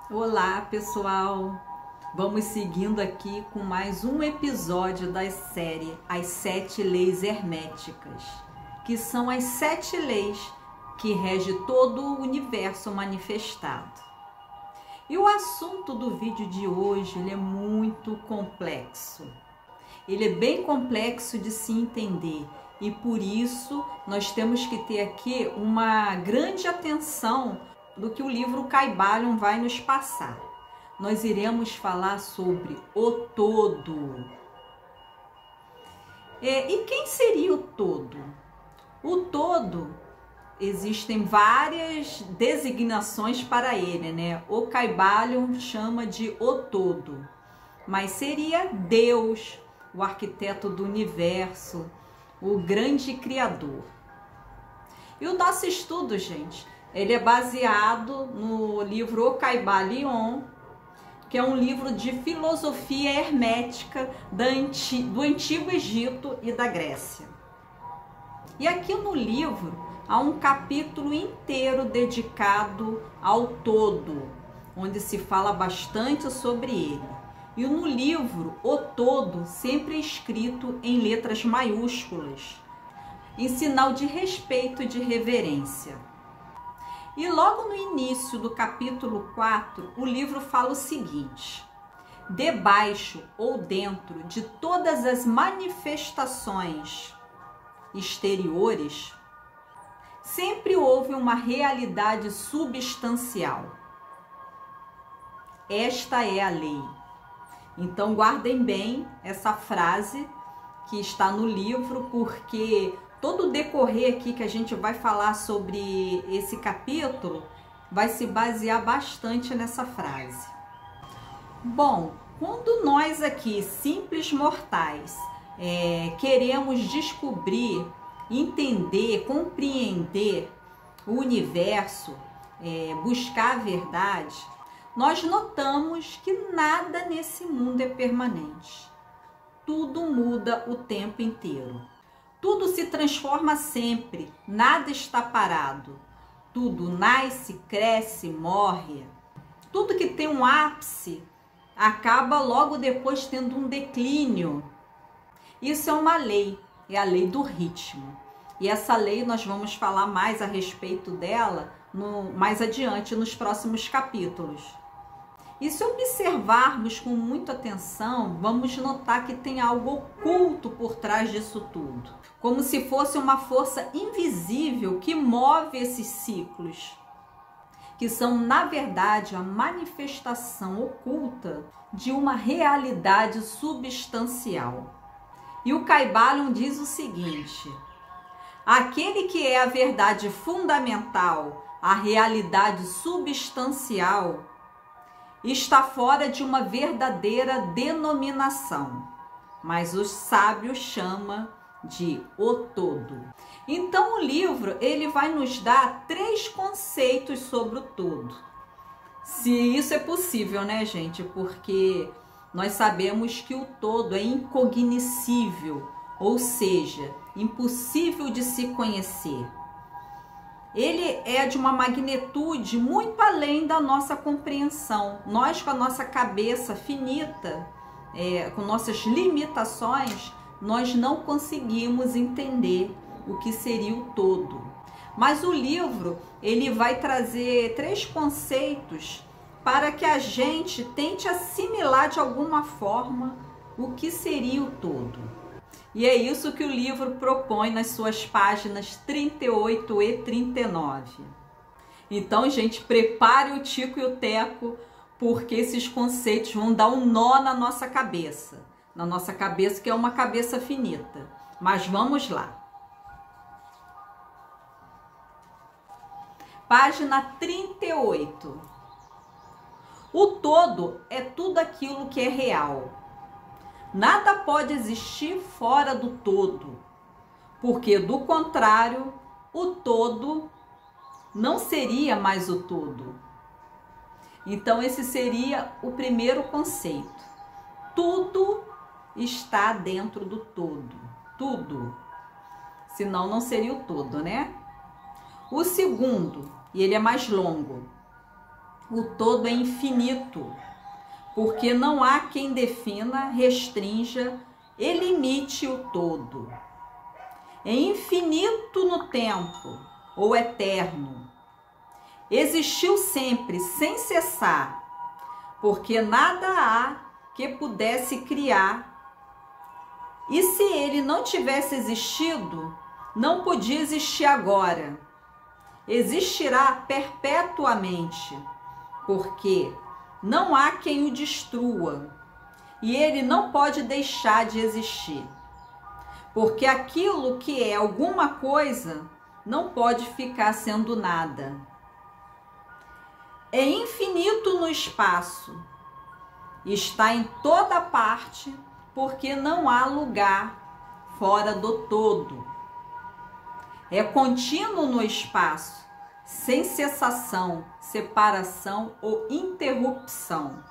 Olá, pessoal! Vamos seguindo aqui com mais um episódio da série As 7 Leis Herméticas, que são as 7 leis que regem todo o universo manifestado. E o assunto do vídeo de hoje ele é muito complexo. Ele é bem complexo de se entender e por isso nós temos que ter aqui uma grande atenção do que o livro Kybalion vai nos passar. Nós iremos falar sobre o todo. E quem seria o todo? O todo, existem várias designações para ele, né? O Kybalion chama de o todo, mas seria Deus, o arquiteto do universo, o grande criador. E o nosso estudo, gente, ele é baseado no livro O Kybalion, que é um livro de filosofia hermética do Antigo Egito e da Grécia. E aqui no livro há um capítulo inteiro dedicado ao todo, onde se fala bastante sobre ele. E no livro, o todo sempre é escrito em letras maiúsculas, em sinal de respeito e de reverência. E logo no início do capítulo 4, o livro fala o seguinte: debaixo ou dentro de todas as manifestações exteriores, sempre houve uma realidade substancial. Esta é a lei. Então guardem bem essa frase que está no livro, porque todo o decorrer aqui que a gente vai falar sobre esse capítulo vai se basear bastante nessa frase. Bom, quando nós aqui, simples mortais, queremos descobrir, entender, compreender o universo, buscar a verdade, nós notamos que nada nesse mundo é permanente. Tudo muda o tempo inteiro. Tudo se transforma sempre, nada está parado. Tudo nasce, cresce, morre. Tudo que tem um ápice acaba logo depois tendo um declínio. Isso é uma lei, é a lei do ritmo. E essa lei nós vamos falar mais a respeito dela mais adiante nos próximos capítulos. E se observarmos com muita atenção, vamos notar que tem algo oculto por trás disso tudo. Como se fosse uma força invisível que move esses ciclos, que são, na verdade, a manifestação oculta de uma realidade substancial. E o Kybalion diz o seguinte: aquele que é a verdade fundamental, a realidade substancial, está fora de uma verdadeira denominação, mas os sábios chamam de o todo. Então o livro ele vai nos dar 3 conceitos sobre o todo. Se isso é possível, né, gente? Porque nós sabemos que o todo é incognoscível, ou seja, impossível de se conhecer. Ele é de uma magnitude muito além da nossa compreensão. Nós, com a nossa cabeça finita, com nossas limitações, nós não conseguimos entender o que seria o todo. Mas o livro, ele vai trazer 3 conceitos para que a gente tente assimilar de alguma forma o que seria o todo. E é isso que o livro propõe nas suas páginas 38 e 39. Então, gente, prepare o Tico e o Teco, porque esses conceitos vão dar um nó na nossa cabeça. Na nossa cabeça, que é uma cabeça finita. Mas vamos lá. Página 38. O todo é tudo aquilo que é real. Nada pode existir fora do todo, porque do contrário, o todo não seria mais o todo. Então esse seria o primeiro conceito. Tudo está dentro do todo, tudo. Senão não seria o todo, né? O segundo, e ele é mais longo. O todo é infinito, porque não há quem defina, restrinja e limite o todo. É infinito no tempo, ou eterno. Existiu sempre, sem cessar, porque nada há que pudesse criar. E se ele não tivesse existido, não podia existir agora. Existirá perpetuamente, porque não há quem o destrua, e ele não pode deixar de existir. Porque aquilo que é alguma coisa não pode ficar sendo nada. É infinito no espaço, está em toda parte, porque não há lugar fora do todo. É contínuo no espaço, sem cessação, separação ou interrupção,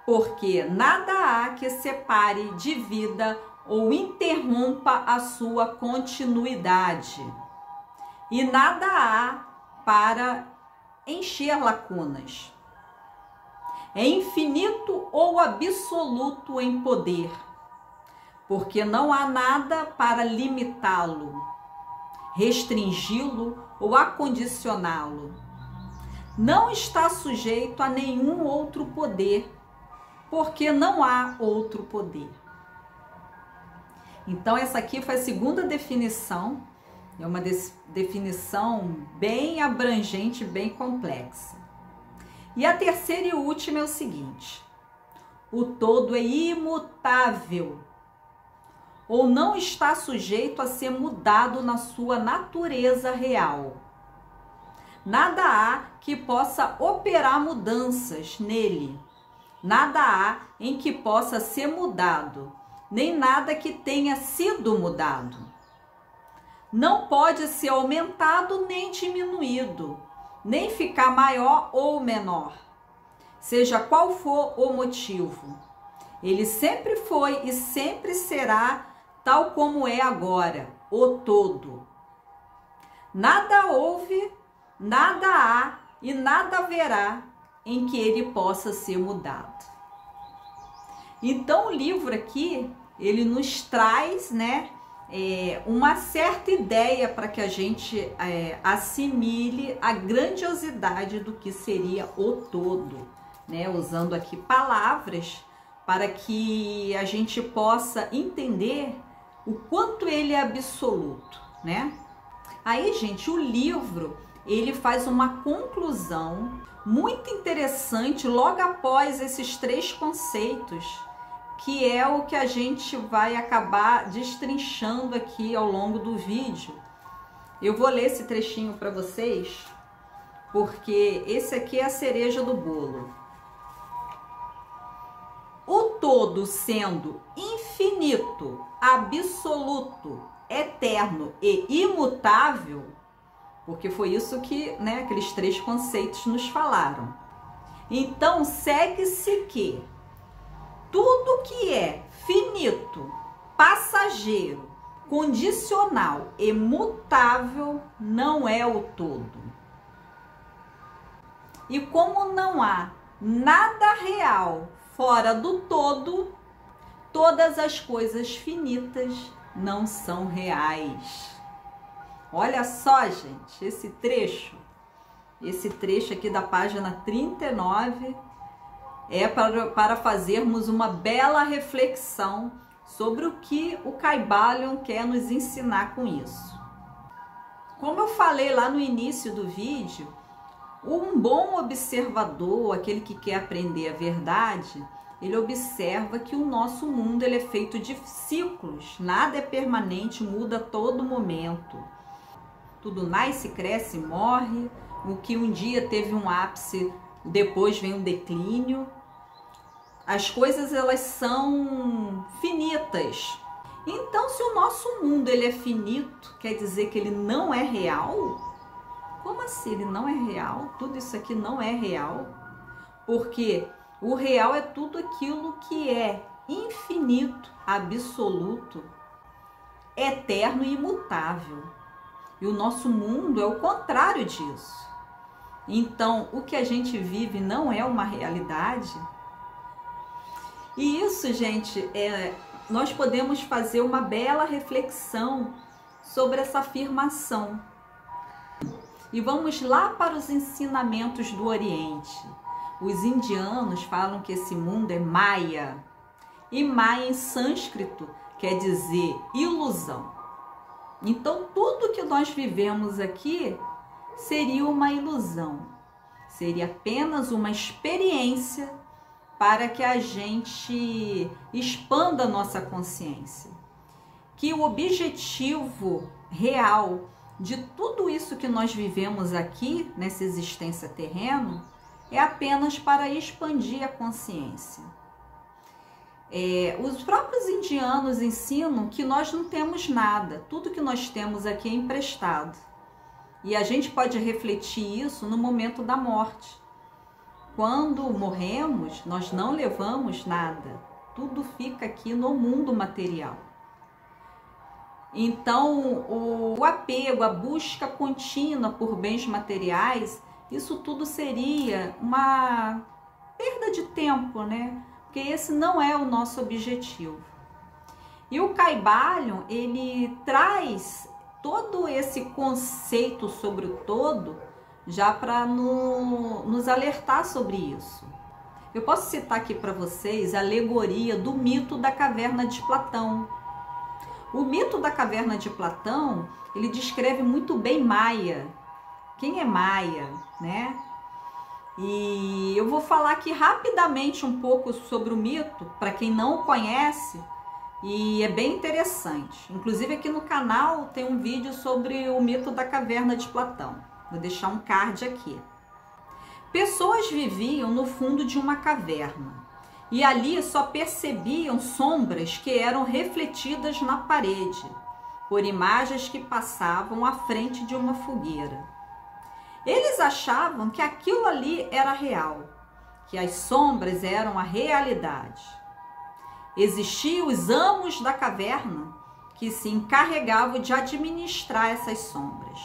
porque nada há que separe de vida ou interrompa a sua continuidade, e nada há para encher lacunas. É infinito ou absoluto em poder, porque não há nada para limitá-lo, restringi-lo ou acondicioná-lo. Não está sujeito a nenhum outro poder, porque não há outro poder. Então essa aqui foi a segunda definição, é uma definição bem abrangente, bem complexa. E a terceira e última é o seguinte: o todo é imutável, ou não está sujeito a ser mudado na sua natureza real. Nada há que possa operar mudanças nele, nada há em que possa ser mudado, nem nada que tenha sido mudado. Não pode ser aumentado nem diminuído, nem ficar maior ou menor, seja qual for o motivo. Ele sempre foi e sempre será tal como é agora, o todo. Nada houve, nada há e nada haverá em que ele possa ser mudado. Então o livro aqui, ele nos traz, né, uma certa ideia para que a gente assimile a grandiosidade do que seria o todo, né, usando aqui palavras para que a gente possa entender o quanto ele é absoluto, né? Aí, gente, o livro, ele faz uma conclusão muito interessante logo após esses três conceitos, que é o que a gente vai acabar destrinchando aqui ao longo do vídeo. Eu vou ler esse trechinho para vocês, porque esse aqui é a cereja do bolo. O todo sendo infinito, absoluto, eterno e imutável, porque foi isso que, né, aqueles três conceitos nos falaram. Então, segue-se que tudo que é finito, passageiro, condicional e mutável não é o todo. E como não há nada real fora do todo, todas as coisas finitas não são reais. Olha só, gente, esse trecho aqui da página 39 é para fazermos uma bela reflexão sobre o que o Kybalion quer nos ensinar com isso. Como eu falei lá no início do vídeo, um bom observador, aquele que quer aprender a verdade, ele observa que o nosso mundo ele é feito de ciclos, nada é permanente, muda a todo momento. Tudo nasce, cresce, morre, o que um dia teve um ápice, depois vem um declínio. As coisas elas são finitas. Então, se o nosso mundo ele é finito, quer dizer que ele não é real? Como assim ele não é real? Tudo isso aqui não é real? Porque o real é tudo aquilo que é infinito, absoluto, eterno e imutável. E o nosso mundo é o contrário disso. Então, o que a gente vive não é uma realidade? E isso, gente, nós podemos fazer uma bela reflexão sobre essa afirmação. E vamos lá para os ensinamentos do Oriente. Os indianos falam que esse mundo é Maya. E Maya em sânscrito quer dizer ilusão. Então, tudo que nós vivemos aqui seria uma ilusão. Seria apenas uma experiência para que a gente expanda a nossa consciência. Que o objetivo real de tudo isso que nós vivemos aqui, nessa existência terrena, é apenas para expandir a consciência. Os próprios indianos ensinam que nós não temos nada, tudo que nós temos aqui é emprestado. E a gente pode refletir isso no momento da morte. Quando morremos, nós não levamos nada, tudo fica aqui no mundo material. Então, o apego, a busca contínua por bens materiais, isso tudo seria uma perda de tempo, né? Porque esse não é o nosso objetivo. E o Kybalion, ele traz todo esse conceito sobre o todo, já para nos alertar sobre isso. Eu posso citar aqui para vocês a alegoria do mito da caverna de Platão. O mito da caverna de Platão, ele descreve muito bem Maia. Quem é Maia, né? E eu vou falar aqui rapidamente um pouco sobre o mito, para quem não o conhece, e é bem interessante. Inclusive aqui no canal tem um vídeo sobre o mito da caverna de Platão. Vou deixar um card aqui. Pessoas viviam no fundo de uma caverna e ali só percebiam sombras que eram refletidas na parede por imagens que passavam à frente de uma fogueira. Eles achavam que aquilo ali era real, que as sombras eram a realidade. Existiam os amos da caverna que se encarregavam de administrar essas sombras.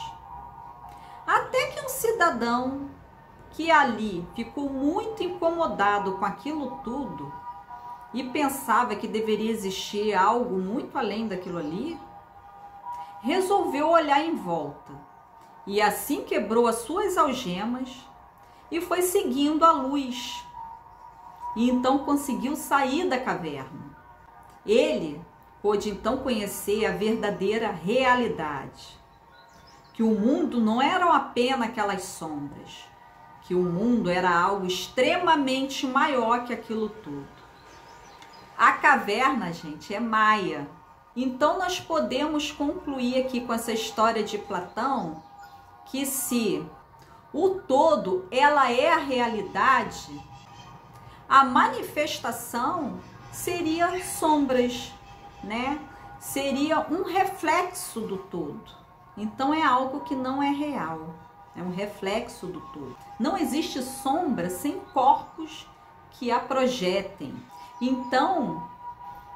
Até que um cidadão que ali ficou muito incomodado com aquilo tudo e pensava que deveria existir algo muito além daquilo ali, resolveu olhar em volta e assim quebrou as suas algemas e foi seguindo a luz. E então conseguiu sair da caverna. Ele pôde então conhecer a verdadeira realidade. Que o mundo não eram apenas aquelas sombras, que o mundo era algo extremamente maior que aquilo tudo. A caverna, gente, é Maia. Então nós podemos concluir aqui com essa história de Platão que se o todo ela é a realidade, a manifestação seria sombras, né? Seria um reflexo do todo. Então é algo que não é real, é um reflexo do todo. Não existe sombra sem corpos que a projetem. Então,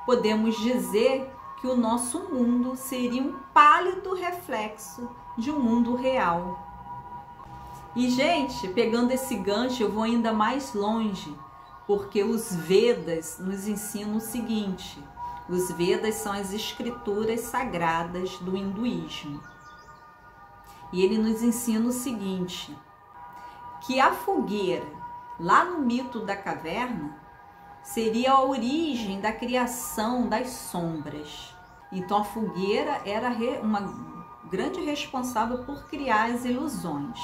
podemos dizer que o nosso mundo seria um pálido reflexo de um mundo real. E, gente, pegando esse gancho, eu vou ainda mais longe, porque os Vedas nos ensinam o seguinte: os Vedas são as escrituras sagradas do hinduísmo. E ele nos ensina o seguinte, que a fogueira, lá no mito da caverna, seria a origem da criação das sombras. Então a fogueira era uma grande responsável por criar as ilusões.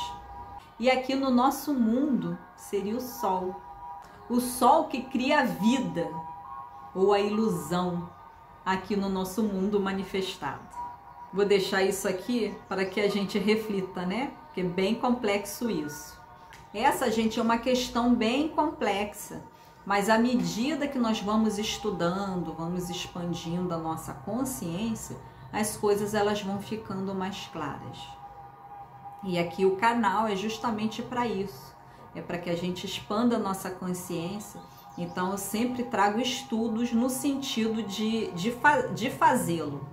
E aqui no nosso mundo seria o sol. O sol que cria a vida, ou a ilusão, aqui no nosso mundo manifestado. Vou deixar isso aqui para que a gente reflita, né? Porque é bem complexo isso. Essa, gente, é uma questão bem complexa, mas à medida que nós vamos estudando, vamos expandindo a nossa consciência, as coisas elas vão ficando mais claras. E aqui o canal é justamente para isso, é para que a gente expanda a nossa consciência. Então eu sempre trago estudos no sentido de fazê-lo.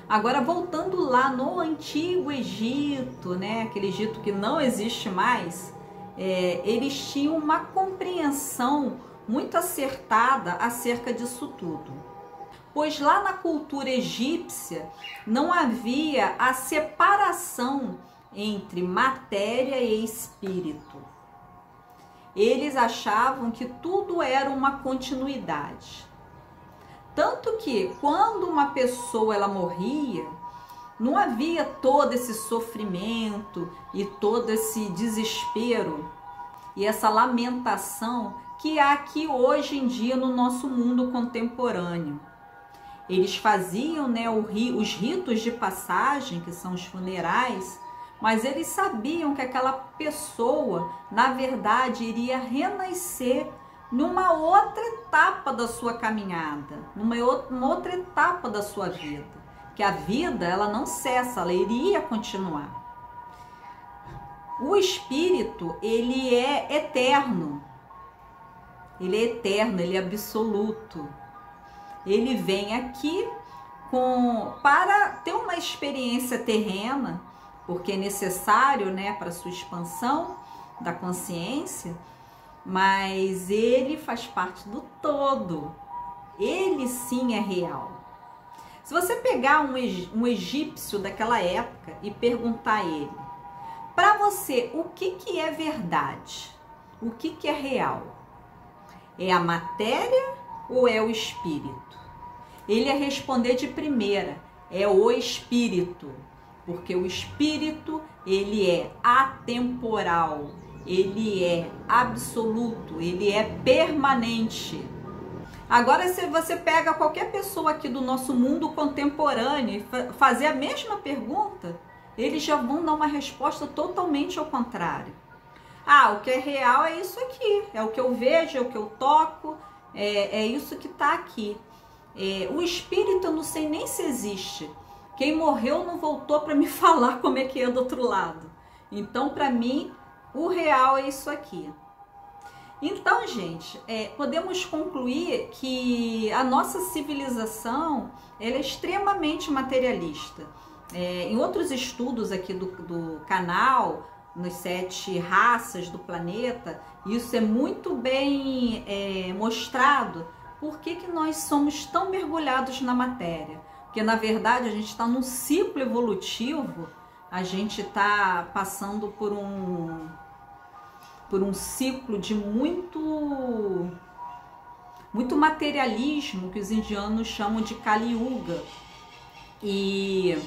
Agora, voltando lá no Antigo Egito, né, aquele Egito que não existe mais, eles tinham uma compreensão muito acertada acerca disso tudo. Pois lá na cultura egípcia não havia a separação entre matéria e espírito. Eles achavam que tudo era uma continuidade. Tanto que quando uma pessoa ela morria, não havia todo esse sofrimento e todo esse desespero e essa lamentação que há aqui hoje em dia no nosso mundo contemporâneo. Eles faziam, né, os ritos de passagem, que são os funerais, mas eles sabiam que aquela pessoa, na verdade, iria renascer numa outra etapa da sua caminhada, numa outra etapa da sua vida. Que a vida, ela não cessa, ela iria continuar. O espírito, ele é eterno. Ele é eterno, ele é absoluto. Ele vem aqui para ter uma experiência terrena, porque é necessário, né, para a sua expansão da consciência, mas ele faz parte do todo. Ele sim é real. Se você pegar um egípcio daquela época e perguntar a ele, para você, o que é verdade? O que é real? É a matéria ou é o espírito? Ele ia responder de primeira, é o espírito, porque o espírito, ele é atemporal, ele é absoluto, ele é permanente. Agora, se você pega qualquer pessoa aqui do nosso mundo contemporâneo e fazer a mesma pergunta, eles já vão dar uma resposta totalmente ao contrário. Ah, o que é real é isso aqui, é o que eu vejo, é o que eu toco, é isso que está aqui. O espírito eu não sei nem se existe. Quem morreu não voltou para me falar como é que é do outro lado. Então, para mim, o real é isso aqui. Então, gente, podemos concluir que a nossa civilização ela é extremamente materialista. Em outros estudos aqui do canal, nos 7 raças do planeta, isso é muito bem mostrado. Por que nós somos tão mergulhados na matéria? Porque, na verdade, a gente está num ciclo evolutivo, a gente está passando por um ciclo de muito materialismo, que os indianos chamam de Kali Yuga. E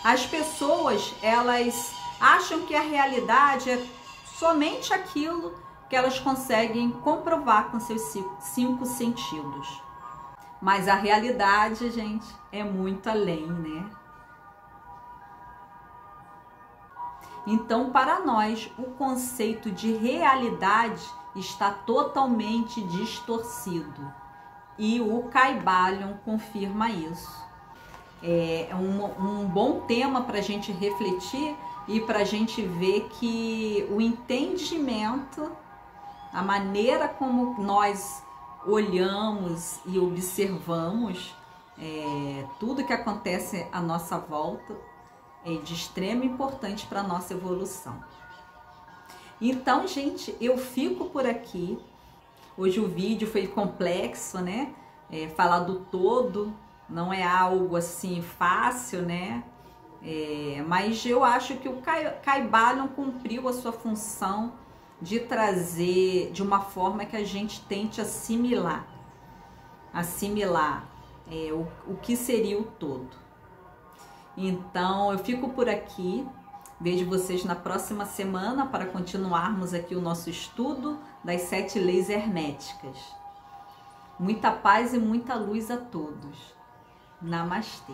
as pessoas, elas acham que a realidade é somente aquilo que elas conseguem comprovar com seus 5 sentidos. Mas a realidade, gente, é muito além, né? Então, para nós, o conceito de realidade está totalmente distorcido. E o Kybalion confirma isso. É um bom tema para a gente refletir e para a gente ver que o entendimento, a maneira como nós olhamos e observamos tudo que acontece à nossa volta é de extrema importância para a nossa evolução. Então, gente, eu fico por aqui. Hoje o vídeo foi complexo, né? Falar do todo não é algo assim fácil, né? Mas eu acho que o Kybalion cumpriu a sua função de trazer de uma forma que a gente tente assimilar o que seria o todo. Então, eu fico por aqui. Vejo vocês na próxima semana para continuarmos aqui o nosso estudo das 7 leis herméticas. Muita paz e muita luz a todos. Namastê.